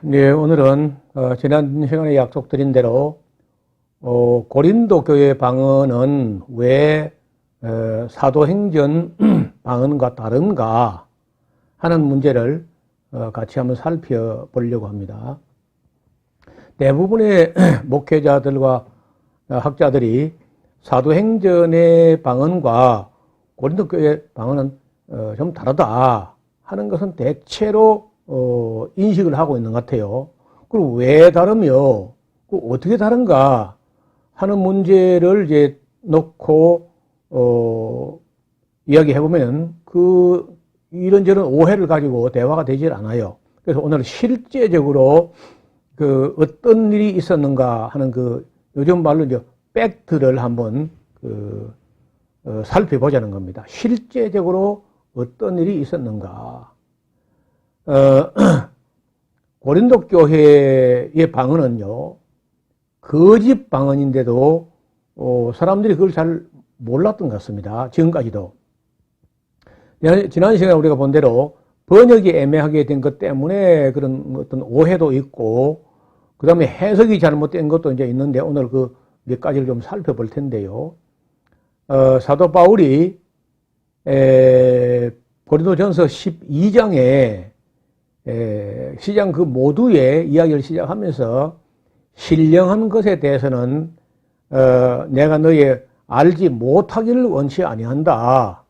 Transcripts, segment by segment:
네, 오늘은 지난 시간에 약속드린 대로 고린도 교회 방언은 왜 사도행전 방언과 다른가 하는 문제를 같이 한번 살펴보려고 합니다. 대부분의 목회자들과 학자들이 사도행전의 방언과 고린도 교회 방언은 좀 다르다 하는 것은 대체로 인식을 하고 있는 것 같아요. 그럼 왜 다르며 어떻게 다른가 하는 문제를 이제 놓고 이야기해보면 이런저런 오해를 가지고 대화가 되질 않아요. 그래서 오늘 실제적으로 어떤 일이 있었는가 하는 요즘 말로 이제 팩트를 한번 살펴보자는 겁니다. 실제적으로 어떤 일이 있었는가. 고린도 교회의 방언은요, 거짓 방언인데도 사람들이 그걸 잘 몰랐던 것 같습니다. 지금까지도. 지난 시간에 우리가 본 대로 번역이 애매하게 된 것 때문에 그런 어떤 오해도 있고, 그 다음에 해석이 잘못된 것도 이제 있는데, 오늘 몇 가지를 좀 살펴볼 텐데요. 사도 바울이 고린도전서 12장에 시장 모두의 이야기를 시작하면서 신령한 것에 대해서는 내가 너의 알지 못하기를 원치 아니한다.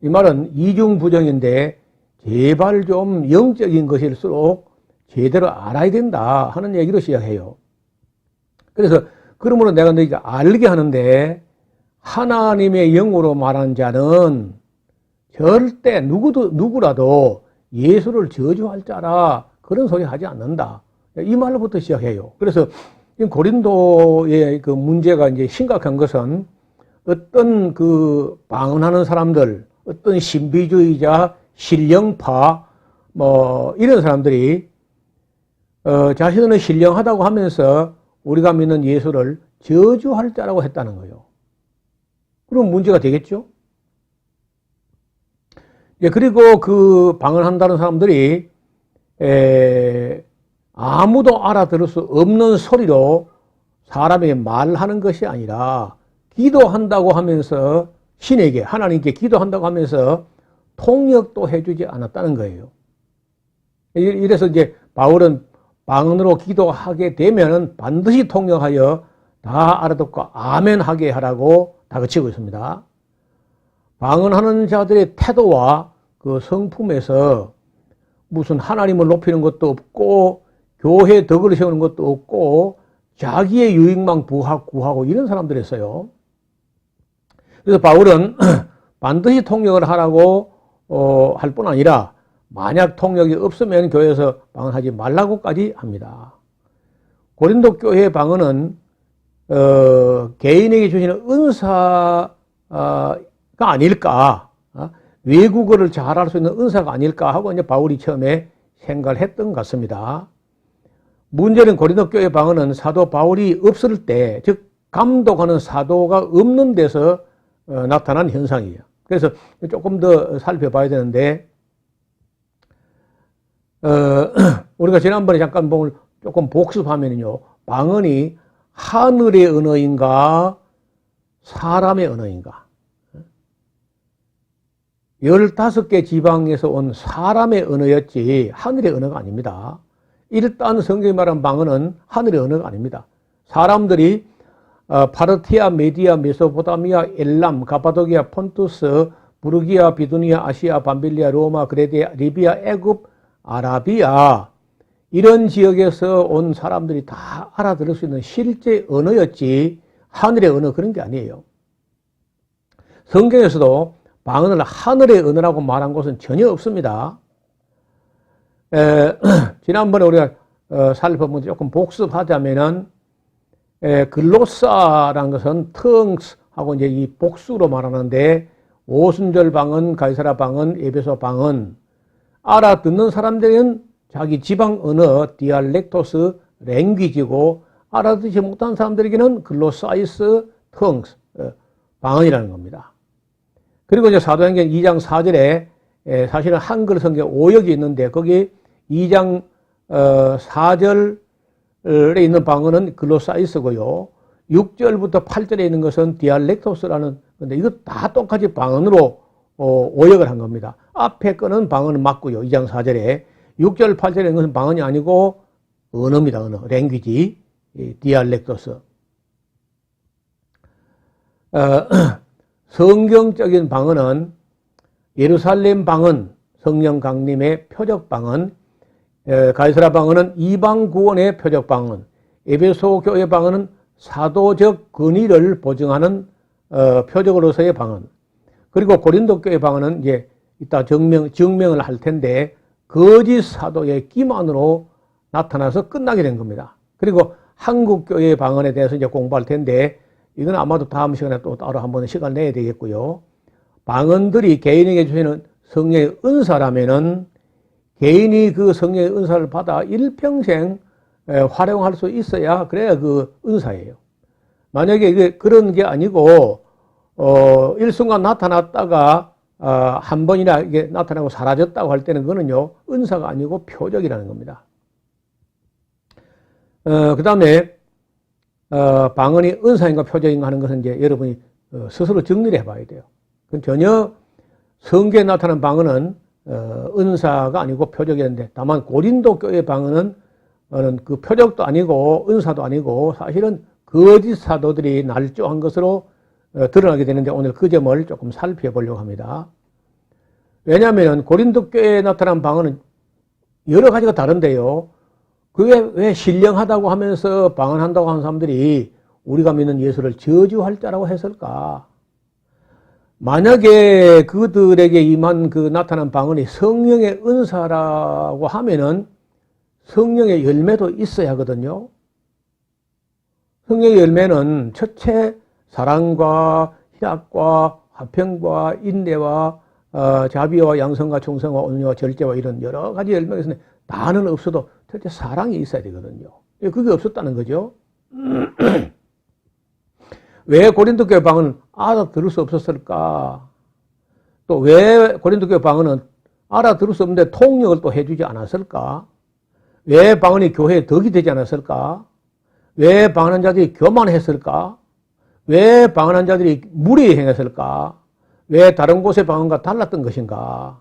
이 말은 이중부정인데 제발 좀 영적인 것일수록 제대로 알아야 된다 하는 얘기로 시작해요. 그래서 그러므로 내가 너희가 알게 하는데 하나님의 영으로 말하는 자는 절대 누구라도 예수를 저주할 자라 그런 소리 하지 않는다. 이 말로부터 시작해요. 그래서 고린도의 문제가 이제 심각한 것은 어떤 방언하는 사람들, 어떤 신비주의자, 신령파, 이런 사람들이 자신은 신령하다고 하면서 우리가 믿는 예수를 저주할 자라고 했다는 거예요. 그럼 문제가 되겠죠? 그리고 방언한다는 사람들이 아무도 알아들을 수 없는 소리로 사람에게 말하는 것이 아니라 기도한다고 하면서 신에게 하나님께 기도한다고 하면서 통역도 해주지 않았다는 거예요. 이래서 이제 바울은 방언으로 기도하게 되면은 반드시 통역하여 다 알아듣고 아멘 하게 하라고 다그치고 있습니다. 방언하는 자들의 태도와 성품에서 무슨 하나님을 높이는 것도 없고 교회 덕을 세우는 것도 없고 자기의 유익만 구하고 이런 사람들이었어요. 그래서 바울은 반드시 통역을 하라고 할 뿐 아니라 만약 통역이 없으면 교회에서 방언하지 말라고까지 합니다. 고린도 교회의 방언은 개인에게 주시는 은사가 아닐까, 외국어를 잘할 수 있는 은사가 아닐까 하고 이제 바울이 처음에 생각을 했던 것 같습니다. 문제는 고린도 교회 방언은 사도 바울이 없을 때, 즉 감독하는 사도가 없는 데서 나타난 현상이에요. 그래서 조금 더 살펴봐야 되는데, 우리가 지난번에 잠깐 조금 복습하면요, 방언이 하늘의 언어인가 사람의 언어인가? 15개 지방에서 온 사람의 언어였지 하늘의 언어가 아닙니다. 일단 성경이 말한 방언은 하늘의 언어가 아닙니다. 사람들이 파르티아, 메디아, 메소포타미아, 엘람, 가파도기아, 폰투스, 부르기아, 비두니아, 아시아, 밤빌리아, 로마, 그레데, 리비아, 애굽, 아라비아 이런 지역에서 온 사람들이 다 알아들을 수 있는 실제 언어였지 하늘의 언어 그런 게 아니에요. 성경에서도 방언을 하늘의 언어라고 말한 곳은 전혀 없습니다. 지난번에 우리가 살펴본 조금 복습하자면은 글로사라는 것은 tongues하고 이제 이 복수로 말하는데 오순절 방언, 가이사라 방언, 에베소 방언 알아듣는 사람들은 자기 지방 언어 디알렉토스 랭귀지고 알아듣지 못한 사람들에게는 글로사이스 tongues 방언이라는 겁니다. 그리고 이제 사도행전 2장 4절에 사실은 한글 성경 오역이 있는데 거기 2장 4절에 있는 방언은 글로사이스고요. 6절부터 8절에 있는 것은 디알렉토스라는 건데 이거 다 똑같이 방언으로 오역을 한 겁니다. 앞에 거는 방언은 맞고요. 2장 4절에 6절 8절에 있는 것은 방언이 아니고 언어입니다. 언어, 랭귀지, 디알렉토스. 성경적인 방언은 예루살렘 방언, 성령 강림의 표적 방언, 가이사랴 방언은 이방 구원의 표적 방언, 에베소 교회 방언은 사도적 권위를 보증하는 표적으로서의 방언, 그리고 고린도 교회 방언은 이제 이따 증명을 할 텐데 거짓 사도의 기만으로 나타나서 끝나게 된 겁니다. 그리고 한국 교회의 방언에 대해서 이제 공부할 텐데 이건 아마도 다음 시간에 또 따로 한번 시간 내야 되겠고요. 방언들이 개인에게 주시는 성령의 은사라면은 개인이 그 성령의 은사를 받아 일평생 활용할 수 있어야 그래야 그 은사예요. 만약에 이게 그런 게 아니고 일순간 나타났다가 한 번이나 이게 나타나고 사라졌다고 할 때는 그거는요 은사가 아니고 표적이라는 겁니다. 그 다음에 방언이 은사인가 표적인가 하는 것은 이제 여러분이 스스로 정리를 해봐야 돼요. 그건 전혀 성경에 나타난 방언은 은사가 아니고 표적이었는데 다만 고린도 교회 방언은 그 표적도 아니고 은사도 아니고 사실은 거짓 사도들이 날조한 것으로 드러나게 되는데 오늘 그 점을 조금 살펴보려고 합니다. 왜냐하면 고린도 교회에 나타난 방언은 여러 가지가 다른데요. 그게 왜 신령하다고 하면서 방언한다고 하는 사람들이 우리가 믿는 예수를 저주할 자라고 했을까? 만약에 그들에게 임한 그 나타난 방언이 성령의 은사라고 하면은 성령의 열매도 있어야 하거든요. 성령의 열매는 첫째 사랑과 희락과 화평과 인내와 자비와 양성과 충성과 온유와 절제와 이런 여러 가지 열매가 있는데 다는 없어도 첫째 사랑이 있어야 되거든요. 그게 없었다는 거죠. 왜 고린도 교회 방언은 알아들을 수 없었을까? 또 왜 고린도 교회 방언은 알아들을 수 없는데 통역을 또 해주지 않았을까? 왜 방언이 교회에 덕이 되지 않았을까? 왜 방언한 자들이 교만했을까? 왜 방언한 자들이 무리에 행했을까? 왜 다른 곳의 방언과 달랐던 것인가?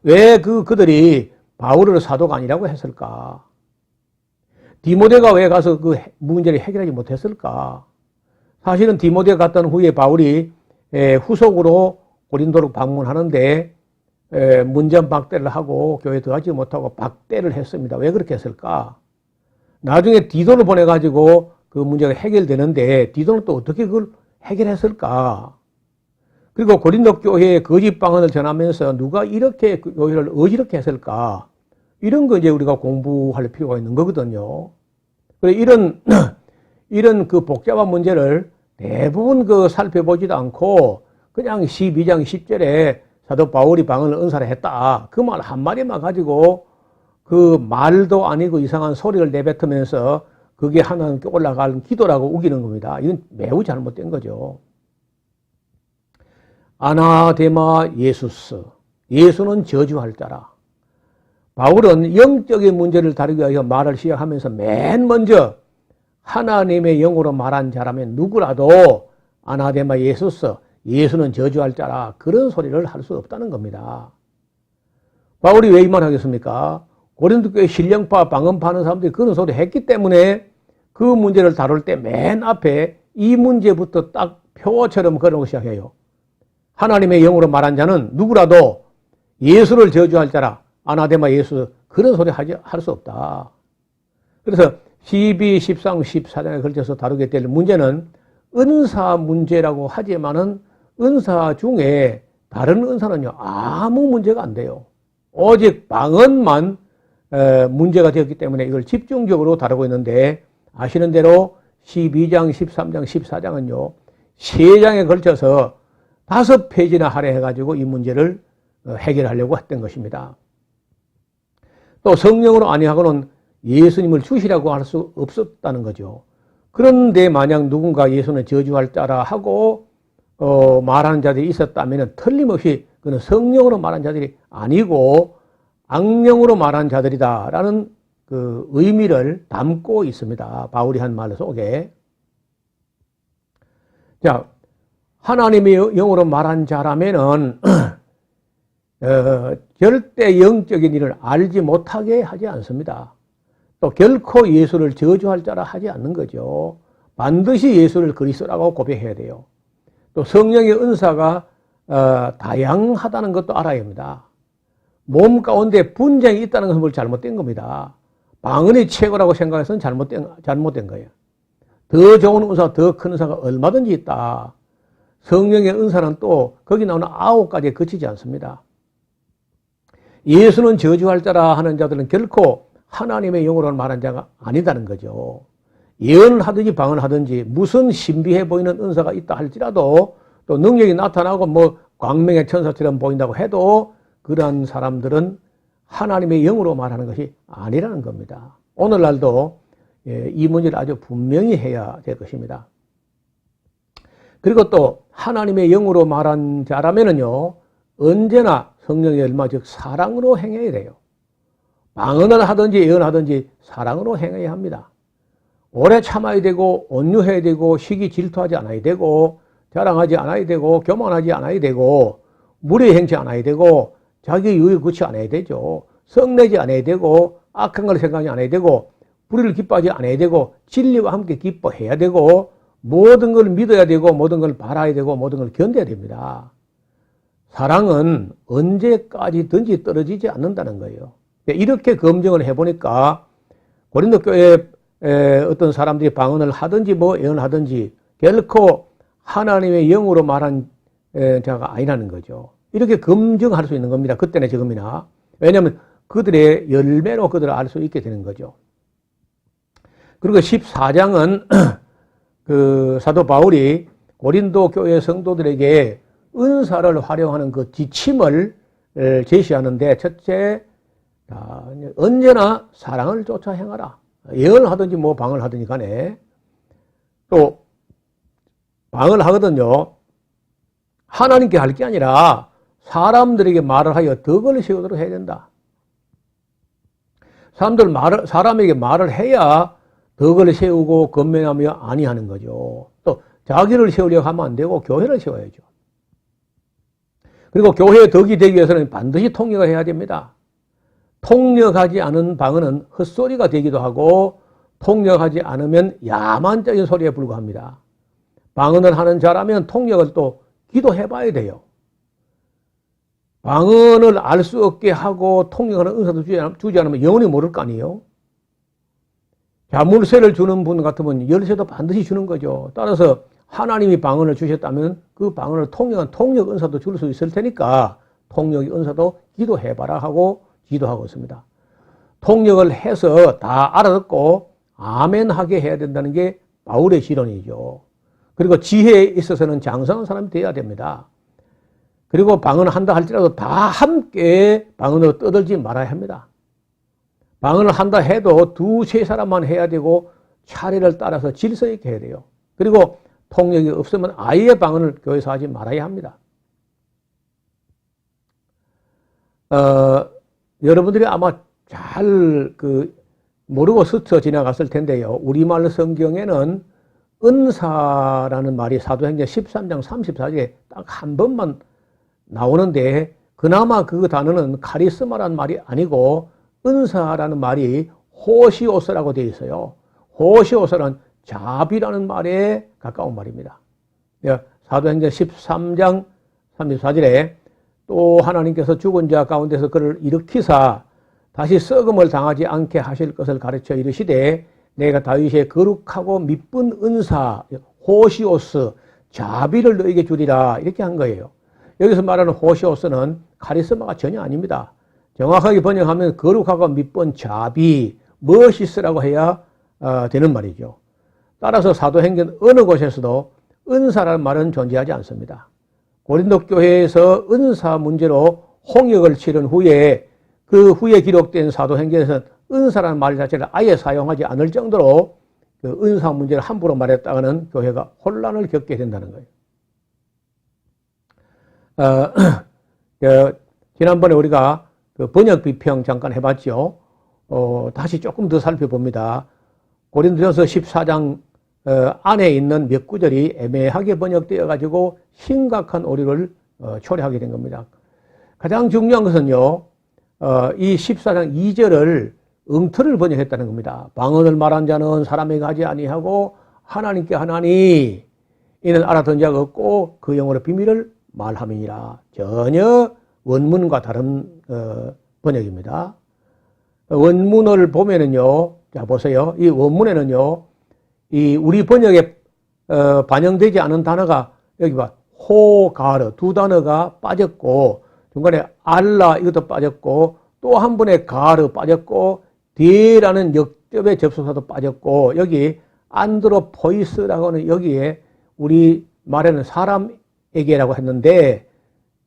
왜 그들이 바울을 사도가 아니라고 했을까? 디모데가 왜 가서 그 문제를 해결하지 못했을까? 사실은 디모데가 갔던 후에 바울이 후속으로 고린도로 방문하는데 문전박대를 하고 교회에 들어가지 못하고 박대를 했습니다. 왜 그렇게 했을까? 나중에 디도를 보내가지고 그 문제가 해결되는데 디도는 또 어떻게 그걸 해결했을까? 그리고 고린도 교회에 거짓 방언을 전하면서 누가 이렇게 교회를 어지럽게 했을까? 이런 거 이제 우리가 공부할 필요가 있는 거거든요. 이런 그 복잡한 문제를 대부분 살펴보지도 않고 그냥 12장 10절에 사도 바울이 방언을 은사를 했다. 그 말 한마디만 가지고 그 말도 아니고 이상한 소리를 내뱉으면서 그게 하나님께 올라갈 기도라고 우기는 겁니다. 이건 매우 잘못된 거죠. 아나데마 예수스. 예수는 저주할 자라. 바울은 영적인 문제를 다루기 위해서 말을 시작하면서 맨 먼저 하나님의 영으로 말한 자라면 누구라도 아나데마 예수스. 예수는 저주할 자라. 그런 소리를 할 수 없다는 겁니다. 바울이 왜 이 말 하겠습니까? 고린도 교회 신령파 방언파 하는 사람들이 그런 소리 했기 때문에 그 문제를 다룰 때 맨 앞에 이 문제부터 딱 표처럼 걸어오기 시작해요. 하나님의 영으로 말한 자는 누구라도 예수를 저주할 자라. 아나데마 예수. 그런 소리 할 수 없다. 그래서 12, 13, 14장에 걸쳐서 다루게 될 문제는 은사 문제라고 하지만은 은사 중에 다른 은사는요 아무 문제가 안 돼요. 오직 방언만 문제가 되었기 때문에 이걸 집중적으로 다루고 있는데 아시는 대로 12장, 13장, 14장은요 3장에 걸쳐서 5페이지나 할애해가지고 이 문제를 해결하려고 했던 것입니다. 또 성령으로 아니하고는 예수님을 주시라고 할 수 없었다는 거죠. 그런데 만약 누군가 예수는 저주할 자라 하고 말하는 자들이 있었다면 틀림없이 그는 성령으로 말한 자들이 아니고 악령으로 말한 자들이다라는 그 의미를 담고 있습니다. 바울이 한 말 속에. 자, 하나님의 영으로 말한 자라면은 절대 영적인 일을 알지 못하게 하지 않습니다. 또 결코 예수를 저주할 자라 하지 않는 거죠. 반드시 예수를 그리스도라고 고백해야 돼요. 또 성령의 은사가 다양하다는 것도 알아야 합니다. 몸 가운데 분쟁이 있다는 것은 잘못된 겁니다. 방언이 최고라고 생각해서는 잘못된 거예요. 더 좋은 은사, 더 큰 은사가 얼마든지 있다. 성령의 은사는 또 거기 나오는 9가지에 그치지 않습니다. 예수는 저주할 자라 하는 자들은 결코 하나님의 영으로 말한 자가 아니다는 거죠. 예언을 하든지 방언을 하든지 무슨 신비해 보이는 은사가 있다 할지라도 또 능력이 나타나고 뭐 광명의 천사처럼 보인다고 해도 그러한 사람들은 하나님의 영으로 말하는 것이 아니라는 겁니다. 오늘날도 이 문제를 아주 분명히 해야 될 것입니다. 그리고 또 하나님의 영으로 말한 자라면은요, 언제나 성령의 열마, 즉 사랑으로 행해야 돼요. 방언을 하든지 예언하든지 사랑으로 행해야 합니다. 오래 참아야 되고 온유해야 되고 시기 질투하지 않아야 되고 자랑하지 않아야 되고 교만하지 않아야 되고 무례 행치 않아야 되고 자기 유익 굳지 않아야 되죠. 성내지 않아야 되고 악한 걸 생각하지 않아야 되고 불의를 기뻐하지 않아야 되고 진리와 함께 기뻐해야 되고 모든 걸 믿어야 되고 모든 걸 바라야 되고 모든 걸 견뎌야 됩니다. 사랑은 언제까지든지 떨어지지 않는다는 거예요. 이렇게 검증을 해보니까 고린도 교회 어떤 사람들이 방언을 하든지 뭐 예언하든지 결코 하나님의 영으로 말한 자가 아니라는 거죠. 이렇게 검증할 수 있는 겁니다. 그때나 지금이나. 왜냐하면 그들의 열매로 그들을 알 수 있게 되는 거죠. 그리고 14장은 그 사도 바울이 고린도 교회 성도들에게 은사를 활용하는 그 지침을 제시하는데, 첫째, 언제나 사랑을 쫓아 행하라. 예언을 하든지 뭐 방언을 하든지 간에. 또 방언을 하거든요. 하나님께 할 게 아니라 사람들에게 말을 하여 덕을 세우도록 해야 된다. 사람에게 말을 해야 덕을 세우고 건면하며 아니하는 거죠. 또 자기를 세우려고 하면 안 되고 교회를 세워야죠. 그리고 교회의 덕이 되기 위해서는 반드시 통역을 해야 됩니다. 통역하지 않은 방언은 헛소리가 되기도 하고 통역하지 않으면 야만적인 소리에 불과합니다. 방언을 하는 자라면 통역을 또 기도해 봐야 돼요. 방언을 알 수 없게 하고 통역하는 은사도 주지 않으면 영원히 모를 거 아니에요. 자물쇠를 주는 분 같으면 열쇠도 반드시 주는 거죠. 따라서 하나님이 방언을 주셨다면 그 방언을 통역한 통역 은사도 줄 수 있을 테니까 통역 은사도 기도해봐라 하고 기도하고 있습니다. 통역을 해서 다 알아듣고 아멘하게 해야 된다는 게 바울의 지론이죠. 그리고 지혜에 있어서는 장성한 사람이 되어야 됩니다. 그리고 방언을 한다 할지라도 다 함께 방언으로 떠들지 말아야 합니다. 방언을 한다 해도 2-3사람만 해야 되고 차례를 따라서 질서 있게 해야 돼요. 그리고 통역이 없으면 아예 방언을 교회에서 하지 말아야 합니다. 여러분들이 아마 잘 모르고 스쳐 지나갔을 텐데요. 우리말 성경에는 은사라는 말이 사도행전 13장 34절에 딱 한 번만 나오는데, 그나마 그 단어는 카리스마라는 말이 아니고 은사라는 말이 호시오스라고 되어 있어요. 호시오스는 자비라는 말에 가까운 말입니다. 사도행전 13장 34절에 또 하나님께서 죽은 자 가운데서 그를 일으키사 다시 썩음을 당하지 않게 하실 것을 가르쳐 이르시되 내가 다윗의 거룩하고 미쁜 은사 호시오스 자비를 너에게 주리라, 이렇게 한 거예요. 여기서 말하는 호시오스는 카리스마가 전혀 아닙니다. 정확하게 번역하면 거룩하고 미쁜 자비, 머시스라고 해야 되는 말이죠. 따라서 사도행전 어느 곳에서도 은사라는 말은 존재하지 않습니다. 고린도 교회에서 은사 문제로 홍역을 치른 후에 그 후에 기록된 사도행전에서는 은사라는 말 자체를 아예 사용하지 않을 정도로 그 은사 문제를 함부로 말했다가는 교회가 혼란을 겪게 된다는 거예요. 지난번에 우리가 그 번역 비평 잠깐 해봤죠. 다시 조금 더 살펴봅니다. 고린도전서 14장 안에 있는 몇 구절이 애매하게 번역되어 가지고 심각한 오류를 초래하게 된 겁니다. 가장 중요한 것은요, 이 14장 2절을 엉터리를 번역했다는 겁니다. 방언을 말한 자는 사람에게 하지 아니하고 하나님께 하나니 이는 알아듣는 자가 없고 그 영어로 비밀을 말함이니라. 전혀 원문과 다른 번역입니다. 원문을 보면은요, 자 보세요. 이 원문에는요, 이 우리 번역에 반영되지 않은 단어가 여기 봐, 호가르 두 단어가 빠졌고 중간에 알라 이것도 빠졌고 또 한 번에 가르 빠졌고 디라는 역접의 접속사도 빠졌고 여기 안드로포이스라고 하는 여기에 우리 말에는 사람에게라고 했는데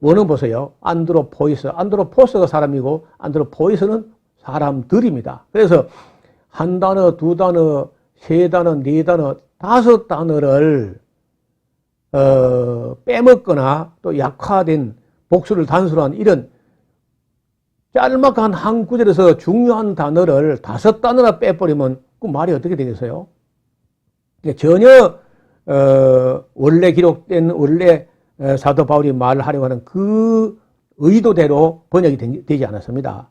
원은 보세요. 안드로포이스, 안드로포스가 사람이고 안드로포이스는 사람들입니다. 그래서 한 단어, 두 단어, 세 단어, 네 단어, 다섯 단어를 빼먹거나 또 약화된 복수를 단수한 이런 짤막한 한 구절에서 중요한 단어를 다섯 단어나 빼버리면 그 말이 어떻게 되겠어요? 전혀 원래 기록된 원래 사도 바울이 말하려고 하는 그 의도대로 번역이 되지 않았습니다.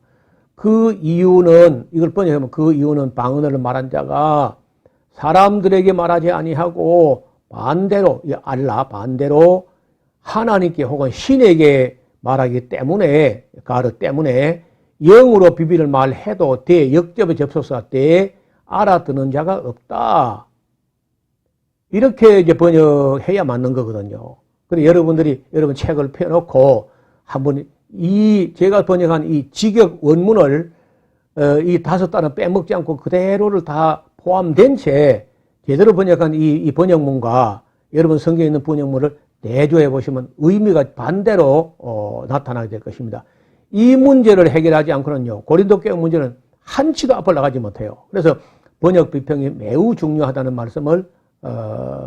그 이유는 이걸 번역하면 그 이유는 방언을 말한 자가 사람들에게 말하지 아니하고 반대로 알라 반대로 하나님께 혹은 신에게 말하기 때문에 가르 때문에 영으로 비밀을 말해도 대 역접의 접속사 때 알아듣는 자가 없다. 이렇게 이제 번역해야 맞는 거거든요. 그래서 여러분 책을 펴놓고 한번 제가 번역한 이 직역 원문을 이 다섯 단어 빼먹지 않고 그대로를 다 포함된 채 제대로 번역한 이 번역문과 여러분 성경에 있는 번역문을 대조해 보시면 의미가 반대로 나타나게 될 것입니다. 이 문제를 해결하지 않고는요, 고린도 교회 문제는 한치도 앞을 나가지 못해요. 그래서 번역 비평이 매우 중요하다는 말씀을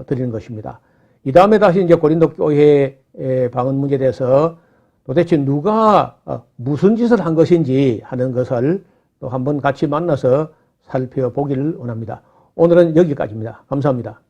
드리는 것입니다. 이 다음에 다시 이제 고린도 교회의 방언 문제에 대해서 도대체 누가 무슨 짓을 한 것인지 하는 것을 또 한번 같이 만나서 살펴보기를 원합니다. 오늘은 여기까지입니다. 감사합니다.